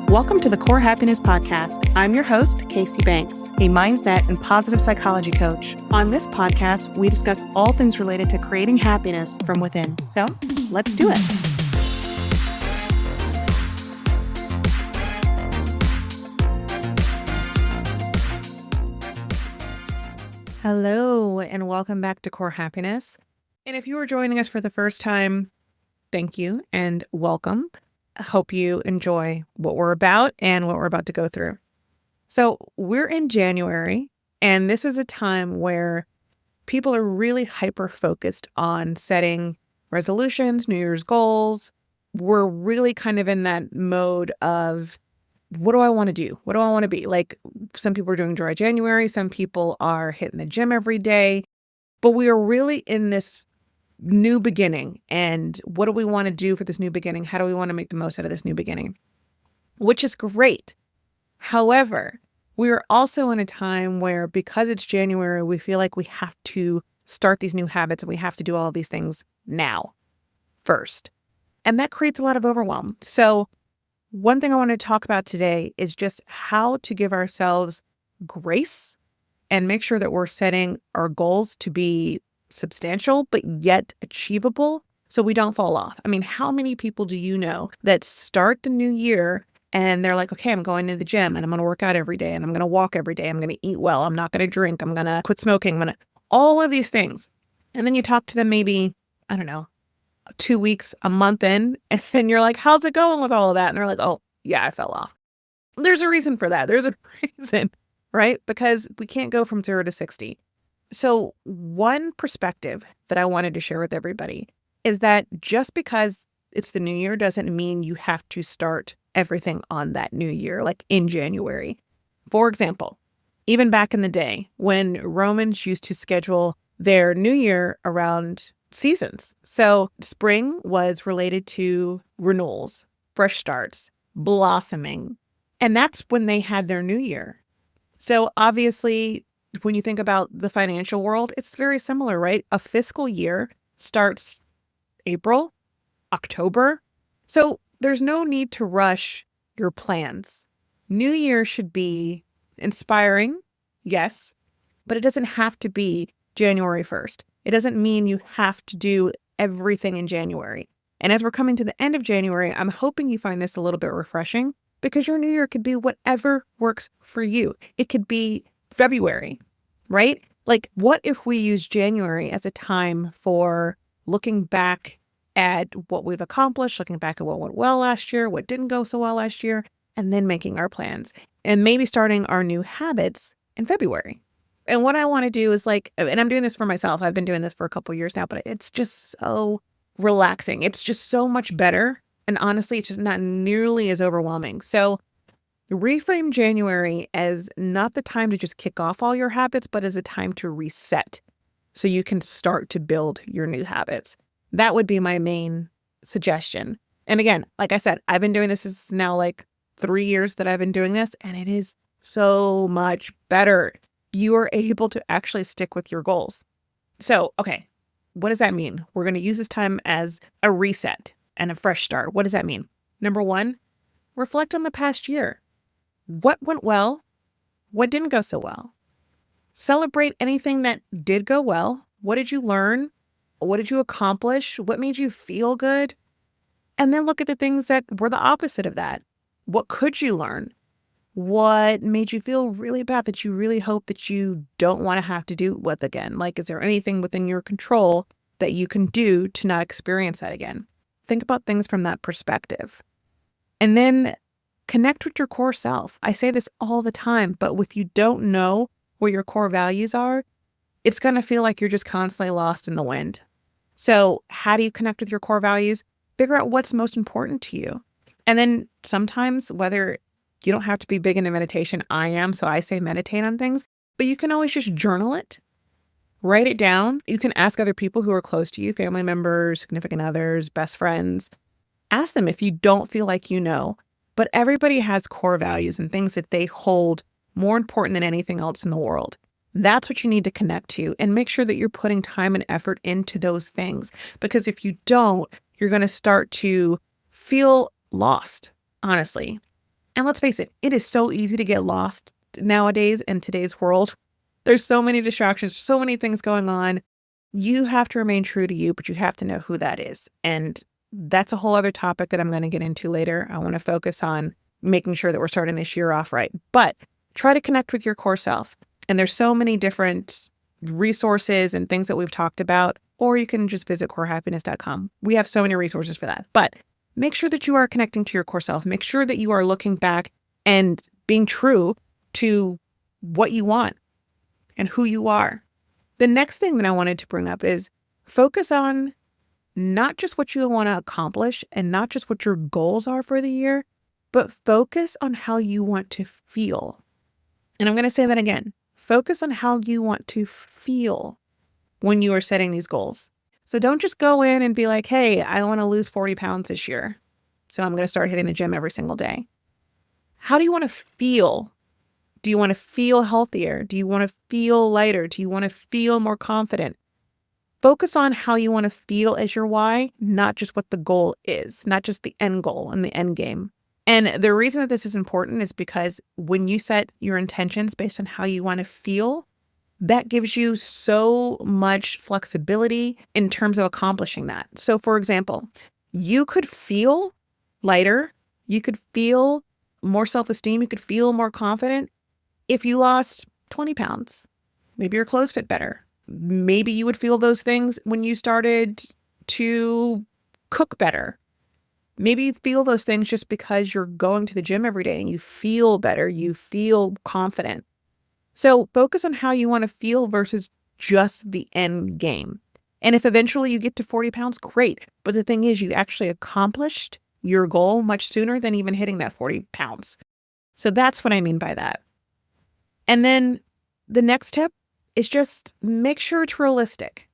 Welcome to the Core Happiness Podcast. I'm your host, Casey Banks, a mindset and positive psychology coach. On this podcast, we discuss all things related to creating happiness from within. So let's do it. Hello, and welcome back to Core Happiness. And if you are joining us for the first time, thank you and welcome. I hope you enjoy what we're about and what we're about to go through. So we're in January, and this is a time where people are really hyper-focused on setting resolutions, New Year's goals. We're really kind of in that mode of, what do I want to do? What do I want to be? Like, some people are doing dry January, some people are hitting the gym every day, but we are really in this new beginning. And what do we want to do for this new beginning? How do we want to make the most out of this new beginning? Which is great. However, we are also in a time where, because it's January, we feel like we have to start these new habits and we have to do all of these things now, first. And that creates a lot of overwhelm. So one thing I want to talk about today is just how to give ourselves grace and make sure that we're setting our goals to be substantial, but yet achievable, so we don't fall off. I mean, how many people do you know that start the new year and they're like, okay, I'm going to the gym and I'm going to work out every day and I'm going to walk every day. I'm going to eat well. I'm not going to drink. I'm going to quit smoking. I'm going to, all of these things. And then you talk to them maybe, I don't know, 2 weeks, a month in, and then you're like, how's it going with all of that? And they're like, oh, yeah, I fell off. There's a reason for that. There's a reason, right? Because we can't go from 0 to 60. So one perspective that I wanted to share with everybody is that just because it's the new year doesn't mean you have to start everything on that new year, like in January. For example, even back in the day when Romans used to schedule their new year around seasons. So spring was related to renewals, fresh starts, blossoming, and that's when they had their new year. So obviously, when you think about the financial world, it's very similar, right? A fiscal year starts April, October. So there's no need to rush your plans. New Year should be inspiring, yes, but it doesn't have to be January 1st. It doesn't mean you have to do everything in January. And as we're coming to the end of January, I'm hoping you find this a little bit refreshing, because your new year could be whatever works for you. It could be February, right? Like, what if we use January as a time for looking back at what we've accomplished, looking back at what went well last year, what didn't go so well last year, and then making our plans and maybe starting our new habits in February. And what I want to do is and I'm doing this for myself. I've been doing this for a couple of years now, but it's just so relaxing. It's just so much better. And honestly, it's just not nearly as overwhelming. So reframe January as not the time to just kick off all your habits, but as a time to reset so you can start to build your new habits. That would be my main suggestion. And again, like I said, I've been doing this. This is now 3 years that I've been doing this, and it is so much better. You are able to actually stick with your goals. So, okay, what does that mean? We're going to use this time as a reset and a fresh start. What does that mean? Number one, reflect on the past year. What went well? What didn't go so well? Celebrate anything that did go well. What did you learn? What did you accomplish? What made you feel good? And then look at the things that were the opposite of that. What could you learn? What made you feel really bad that you really hope that you don't want to have to do with again? Is there anything within your control that you can do to not experience that again? Think about things from that perspective. And then connect with your core self. I say this all the time, but if you don't know what your core values are, it's going to feel like you're just constantly lost in the wind. So how do you connect with your core values? Figure out what's most important to you. And then sometimes, whether you don't have to be big into meditation, I am, so I say meditate on things, but you can always just journal it, write it down. You can ask other people who are close to you, family members, significant others, best friends. Ask them if you don't feel like you know. But everybody has core values and things that they hold more important than anything else in the world. That's what you need to connect to, and make sure that you're putting time and effort into those things. Because if you don't, you're going to start to feel lost, honestly. And let's face it, it is so easy to get lost nowadays in today's world. There's so many distractions, so many things going on. You have to remain true to you, but you have to know who that is. And that's a whole other topic that I'm going to get into later. I want to focus on making sure that we're starting this year off right. But try to connect with your core self. And there's so many different resources and things that we've talked about, or you can just visit corehappiness.com. We have so many resources for that. But make sure that you are connecting to your core self. Make sure that you are looking back and being true to what you want and who you are. The next thing that I wanted to bring up is focus on not just what you want to accomplish and not just what your goals are for the year, but focus on how you want to feel. And I'm going to say that again. Focus on how you want to feel when you are setting these goals. So don't just go in and be like, hey, I want to lose 40 pounds this year, so I'm going to start hitting the gym every single day. How do you want to feel? Do you want to feel healthier? Do you want to feel lighter? Do you want to feel more confident? Focus on how you want to feel as your why, not just what the goal is, not just the end goal and the end game. And the reason that this is important is because when you set your intentions based on how you want to feel, that gives you so much flexibility in terms of accomplishing that. So for example, you could feel lighter, you could feel more self-esteem, you could feel more confident if you lost 20 pounds. Maybe your clothes fit better. Maybe you would feel those things when you started to cook better. Maybe you feel those things just because you're going to the gym every day and you feel better, you feel confident. So focus on how you want to feel versus just the end game. And if eventually you get to 40 pounds, great. But the thing is, you actually accomplished your goal much sooner than even hitting that 40 pounds. So that's what I mean by that. And then the next tip is just make sure it's realistic.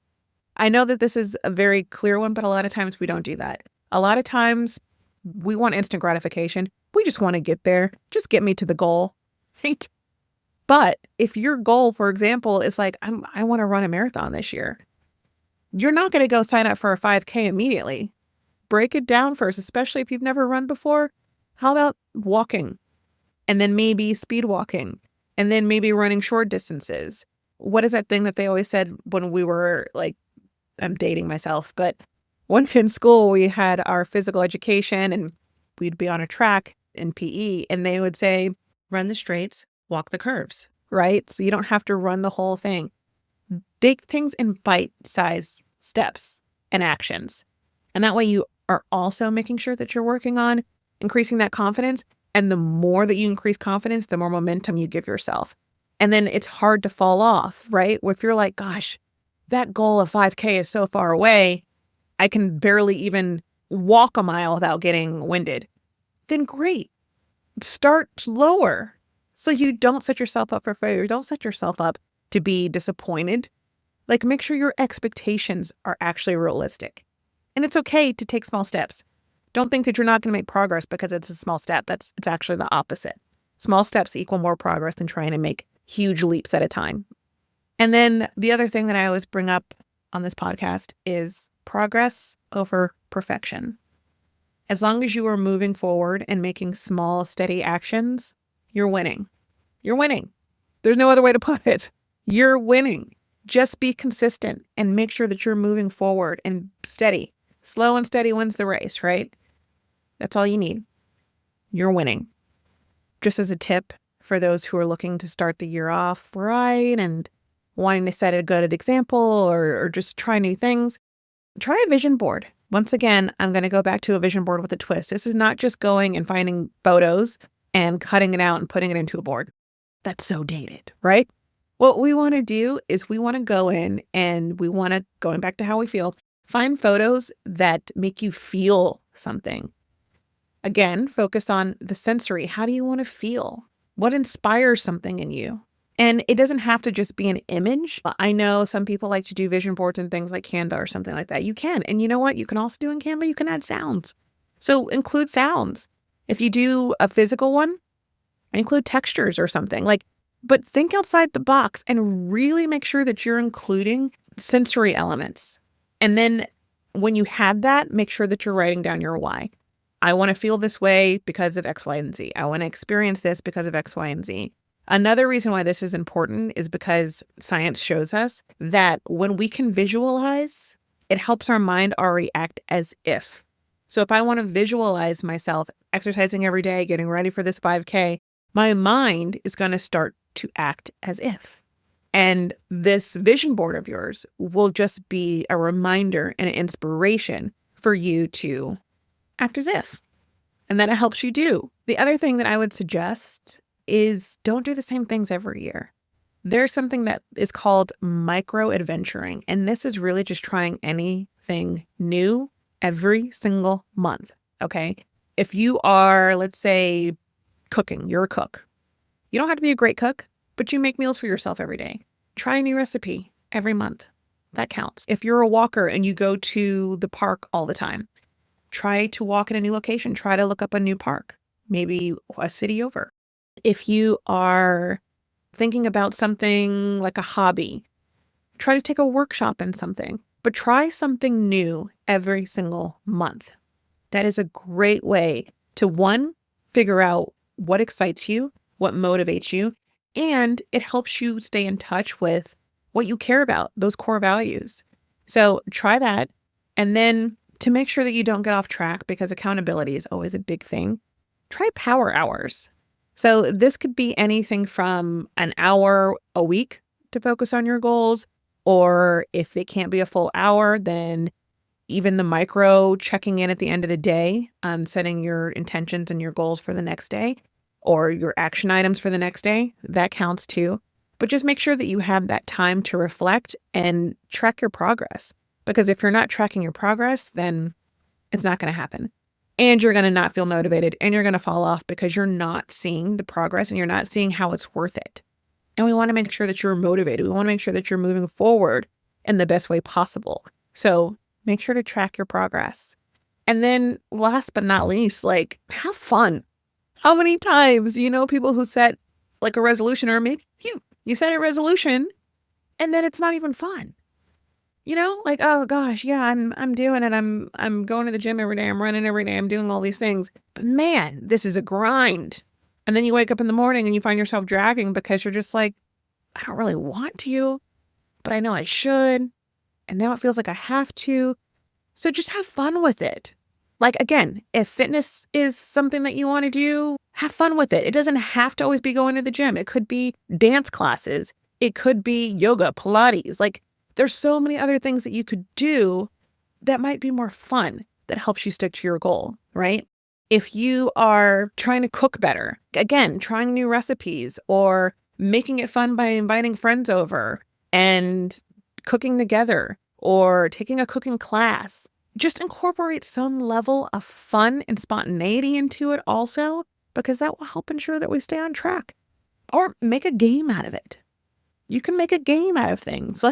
I know that this is a very clear one, but a lot of times we don't do that. A lot of times we want instant gratification. We just want to get there. Just get me to the goal, right? But if your goal, for example, is like, I want to run a marathon this year, you're not going to go sign up for a 5K immediately. Break it down first, especially if you've never run before. How about walking? And then maybe speed walking. And then maybe running short distances. What is that thing that they always said when we were like, I'm dating myself, but when in school we had our physical education and we'd be on a track in PE and they would say, run the straights, walk the curves, right? So you don't have to run the whole thing. Take things in bite-sized steps and actions. And that way you are also making sure that you're working on increasing that confidence. And the more that you increase confidence, the more momentum you give yourself. And then it's hard to fall off, right? If you're like, gosh, that goal of 5K is so far away, I can barely even walk a mile without getting winded. Then great. Start lower so you don't set yourself up for failure. Don't set yourself up to be disappointed. Like, make sure your expectations are actually realistic. And it's okay to take small steps. Don't think that you're not going to make progress because it's a small step. It's actually the opposite. Small steps equal more progress than trying to make huge leaps at a time. And then the other thing that I always bring up on this podcast is progress over perfection. As long as you are moving forward and making small, steady actions, you're winning. You're winning. There's no other way to put it. You're winning. Just be consistent and make sure that you're moving forward and steady. Slow and steady wins the race, right? That's all you need. You're winning. Just as a tip for those who are looking to start the year off right and wanting to set a good example or just try new things, try a vision board. Once again, I'm going to go back to a vision board with a twist. This is not just going and finding photos and cutting it out and putting it into a board. That's so dated, right? What we want to do is we want to go in and we want to, going back to how we feel, find photos that make you feel something. Again, focus on the sensory. How do you want to feel? What inspires something in you? And it doesn't have to just be an image. I know some people like to do vision boards and things like Canva or something like that. You can. And you know what? You can also do in Canva, you can add sounds. So include sounds. If you do a physical one, include textures or something. But think outside the box and really make sure that you're including sensory elements. And then when you have that, make sure that you're writing down your why. I want to feel this way because of X, Y, and Z. I want to experience this because of X, Y, and Z. Another reason why this is important is because science shows us that when we can visualize, it helps our mind already act as if. So if I want to visualize myself exercising every day, getting ready for this 5K, my mind is going to start to act as if. And this vision board of yours will just be a reminder and an inspiration for you to act as if. And then it helps you do. The other thing that I would suggest is don't do the same things every year. There's something that is called micro adventuring. And this is really just trying anything new every single month. Okay. If you are, let's say, cooking, you're a cook. You don't have to be a great cook, but you make meals for yourself every day. Try a new recipe every month. That counts. If you're a walker and you go to the park all the time, try to walk in a new location. Try to look up a new park, maybe a city over. If you are thinking about something like a hobby, try to take a workshop in something, but try something new every single month. That is a great way to, one, figure out what excites you, what motivates you, and it helps you stay in touch with what you care about, those core values. So try that. And then to make sure that you don't get off track, because accountability is always a big thing, try power hours. So this could be anything from an hour a week to focus on your goals, or if it can't be a full hour, then even the micro checking in at the end of the day, setting your intentions and your goals for the next day, or your action items for the next day, that counts too. But just make sure that you have that time to reflect and track your progress. Because if you're not tracking your progress, then it's not going to happen. And you're going to not feel motivated, and you're going to fall off because you're not seeing the progress and you're not seeing how it's worth it. And we want to make sure that you're motivated. We want to make sure that you're moving forward in the best way possible. So make sure to track your progress. And then last but not least, have fun. How many times do you know people who set a resolution, or maybe you set a resolution and then it's not even fun? Oh gosh, yeah, I'm doing it. I'm going to the gym every day. I'm running every day. I'm doing all these things. But man, this is a grind. And then you wake up in the morning and you find yourself dragging because you're just like, I don't really want to, but I know I should. And now it feels like I have to. So just have fun with it. Again, if fitness is something that you want to do, have fun with it. It doesn't have to always be going to the gym. It could be dance classes. It could be yoga, Pilates. There's so many other things that you could do that might be more fun, that helps you stick to your goal, right? If you are trying to cook better, again, trying new recipes or making it fun by inviting friends over and cooking together or taking a cooking class, just incorporate some level of fun and spontaneity into it also, because that will help ensure that we stay on track. Or make a game out of it. You can make a game out of things.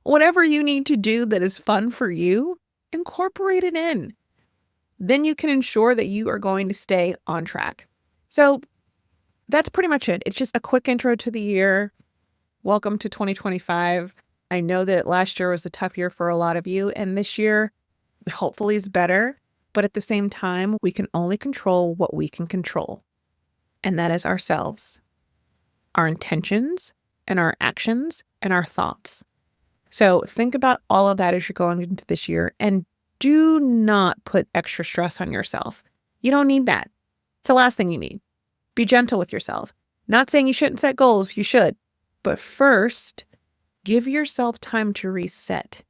Whatever you need to do that is fun for you, incorporate it in. Then you can ensure that you are going to stay on track. So that's pretty much it. It's just a quick intro to the year. Welcome to 2025. I know that last year was a tough year for a lot of you, and this year hopefully is better. But at the same time, we can only control what we can control. And that is ourselves, our intentions and our actions and our thoughts. So think about all of that as you're going into this year, and do not put extra stress on yourself. You don't need that. It's the last thing you need. Be gentle with yourself. Not saying you shouldn't set goals, you should. But first, give yourself time to reset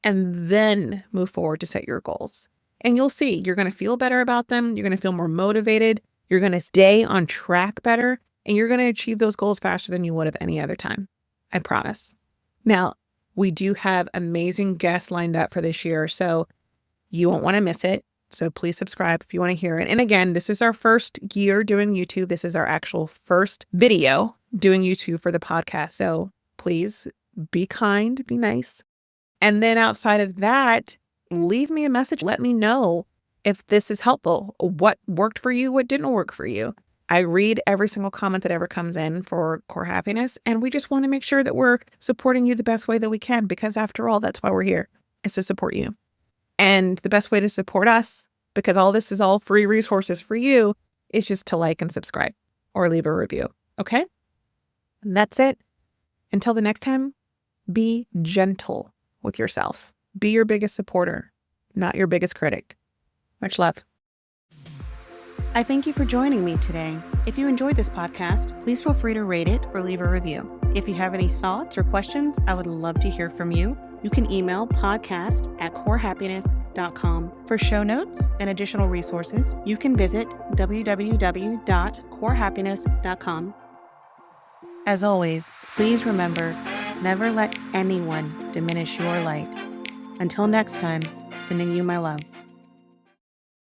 and then move forward to set your goals. And you'll see, you're going to feel better about them. You're going to feel more motivated. You're going to stay on track better, and you're going to achieve those goals faster than you would have any other time. I promise. Now, we do have amazing guests lined up for this year, so you won't want to miss it. So please subscribe if you want to hear it. And again, this is our first year doing YouTube. This is our actual first video doing YouTube for the podcast. So please be kind, be nice. And then outside of that, leave me a message. Let me know if this is helpful, what worked for you, what didn't work for you. I read every single comment that ever comes in for Core Happiness, and we just want to make sure that we're supporting you the best way that we can, because after all, that's why we're here, is to support you. And the best way to support us, because all this is all free resources for you. It's just to like and subscribe or leave a review. Okay? And that's it. Until the next time, be gentle with yourself. Be your biggest supporter, not your biggest critic. Much love. I thank you for joining me today. If you enjoyed this podcast, please feel free to rate it or leave a review. If you have any thoughts or questions, I would love to hear from you. You can email podcast@corehappiness.com. For show notes and additional resources, you can visit www.corehappiness.com. As always, please remember, never let anyone diminish your light. Until next time, sending you my love.